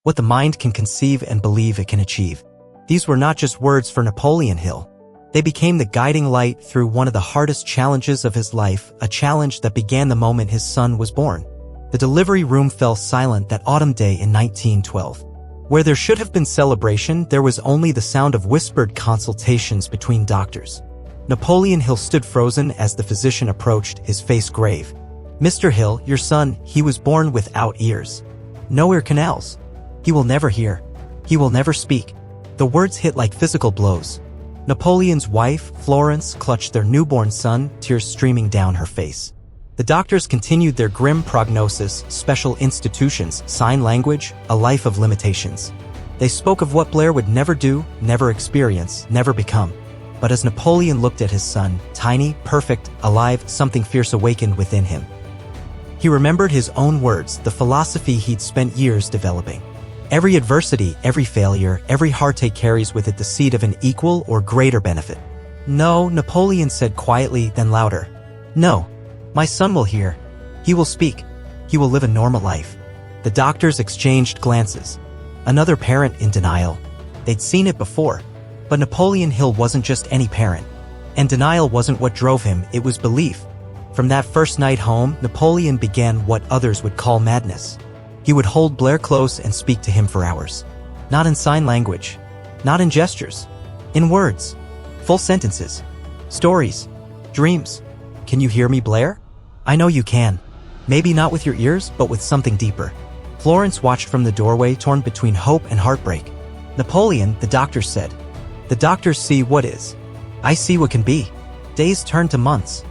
what the mind can conceive and believe it can achieve. These were not just words for Napoleon Hill. They became the guiding light through one of the hardest challenges of his life, a challenge that began the moment his son was born. The delivery room fell silent that autumn day in 1912. Where there should have been celebration, there was only the sound of whispered consultations between doctors. Napoleon Hill stood frozen as the physician approached, his face grave. "Mr. Hill, your son, he was born without ears. No ear canals. He will never hear. He will never speak." The words hit like physical blows. Napoleon's wife, Florence, clutched their newborn son, tears streaming down her face. The doctors continued their grim prognosis: special institutions, sign language, a life of limitations. They spoke of what Blair would never do, never experience, never become. But as Napoleon looked at his son, tiny, perfect, alive, something fierce awakened within him. He remembered his own words, the philosophy he'd spent years developing. Every adversity, every failure, every heartache carries with it the seed of an equal or greater benefit. "No," Napoleon said quietly, then louder. "No. My son will hear. He will speak. He will live a normal life." The doctors exchanged glances. Another parent in denial. They'd seen it before. But Napoleon Hill wasn't just any parent. And denial wasn't what drove him, it was belief. From that first night home, Napoleon began what others would call madness. He would hold Blair close and speak to him for hours. Not in sign language. Not in gestures. In words. Full sentences. Stories. Dreams. "Can you hear me, Blair? I know you can. Maybe not with your ears, but with something deeper." Florence watched from the doorway, torn between hope and heartbreak. "Napoleon," the doctors said. "The doctors see what is. I see what can be." Days turned to months.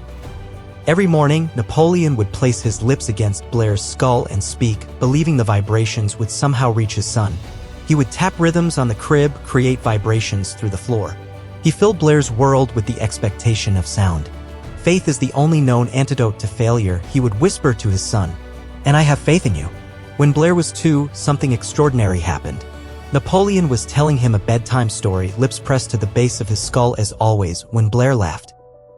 Every morning, Napoleon would place his lips against Blair's skull and speak, believing the vibrations would somehow reach his son. He would tap rhythms on the crib, create vibrations through the floor. He filled Blair's world with the expectation of sound. "Faith is the only known antidote to failure," he would whisper to his son. "And I have faith in you." When Blair was 2, something extraordinary happened. Napoleon was telling him a bedtime story, lips pressed to the base of his skull as always, when Blair laughed.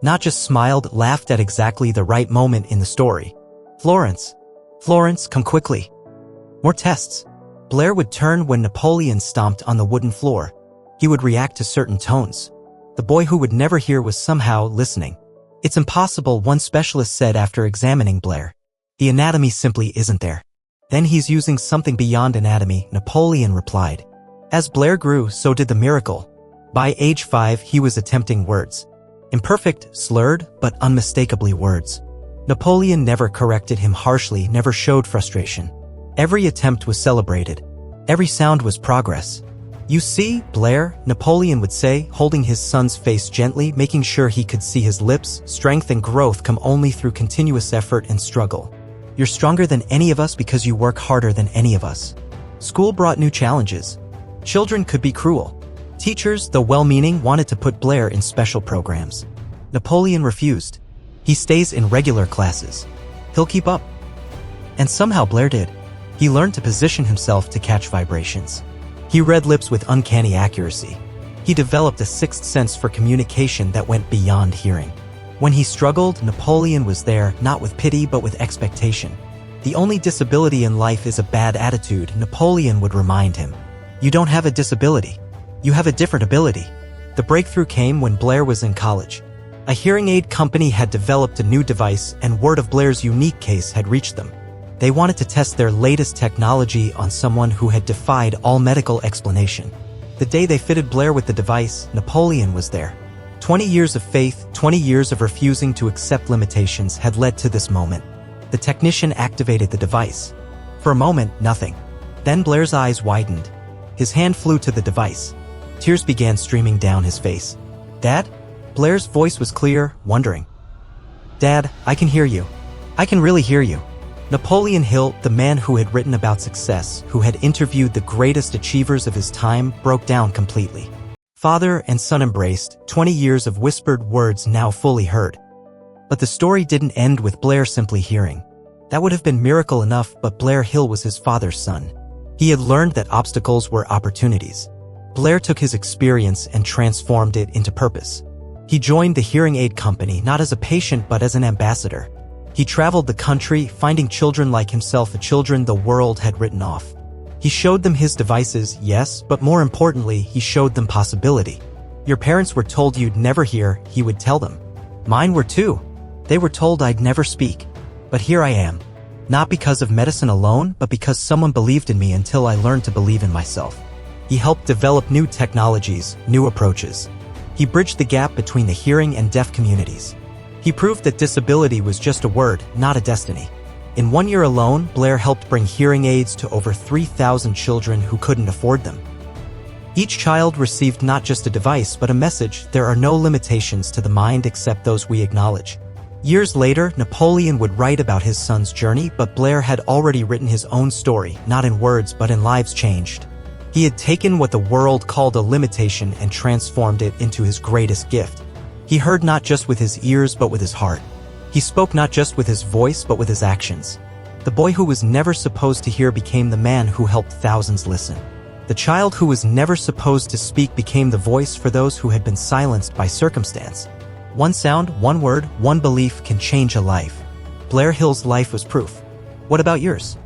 Not just smiled, laughed at exactly the right moment in the story. "Florence. Florence, come quickly. More tests." Blair would turn when Napoleon stomped on the wooden floor. He would react to certain tones. The boy who would never hear was somehow listening. "It's impossible," one specialist said after examining Blair. "The anatomy simply isn't there." "Then he's using something beyond anatomy," Napoleon replied. As Blair grew, so did the miracle. By age 5, he was attempting words. Imperfect, slurred, but unmistakably words. Napoleon never corrected him harshly, never showed frustration. Every attempt was celebrated. Every sound was progress. "You see, Blair," Napoleon would say, holding his son's face gently, making sure he could see his lips. "Strength and growth come only through continuous effort and struggle. You're stronger than any of us because you work harder than any of us." School brought new challenges. Children could be cruel. Teachers, though well-meaning, wanted to put Blair in special programs. Napoleon refused. "He stays in regular classes. He'll keep up." And somehow Blair did. He learned to position himself to catch vibrations. He read lips with uncanny accuracy. He developed a sixth sense for communication that went beyond hearing. When he struggled, Napoleon was there, not with pity but with expectation. "The only disability in life is a bad attitude," Napoleon would remind him. "You don't have a disability. You have a different ability." The breakthrough came when Blair was in college. A hearing aid company had developed a new device, and word of Blair's unique case had reached them. They wanted to test their latest technology on someone who had defied all medical explanation. The day they fitted Blair with the device, Napoleon was there. 20 years of faith, 20 years of refusing to accept limitations had led to this moment. The technician activated the device. For a moment, nothing. Then Blair's eyes widened. His hand flew to the device. Tears began streaming down his face. "Dad?" Blair's voice was clear, wondering. "Dad, I can hear you. I can really hear you." Napoleon Hill, the man who had written about success, who had interviewed the greatest achievers of his time, broke down completely. Father and son embraced, 20 years of whispered words now fully heard. But the story didn't end with Blair simply hearing. That would have been miracle enough, but Blair Hill was his father's son. He had learned that obstacles were opportunities. Blair took his experience and transformed it into purpose. He joined the hearing aid company not as a patient but as an ambassador. He traveled the country, finding children like himself, children the world had written off. He showed them his devices, yes, but more importantly, he showed them possibility. Your parents were told you'd never hear, he would tell them. Mine were too. They were told I'd never speak. But here I am. Not because of medicine alone, but because someone believed in me until I learned to believe in myself. He helped develop new technologies, new approaches. He bridged the gap between the hearing and deaf communities. He proved that disability was just a word, not a destiny. In 1 year alone, Blair helped bring hearing aids to over 3,000 children who couldn't afford them. Each child received not just a device but a message: there are no limitations to the mind except those we acknowledge. Years later, Napoleon would write about his son's journey, but Blair had already written his own story, not in words but in lives changed. He had taken what the world called a limitation and transformed it into his greatest gift. He heard not just with his ears but with his heart. He spoke not just with his voice but with his actions. The boy who was never supposed to hear became the man who helped thousands listen. The child who was never supposed to speak became the voice for those who had been silenced by circumstance. One sound, one word, one belief can change a life. Blair Hill's life was proof. What about yours?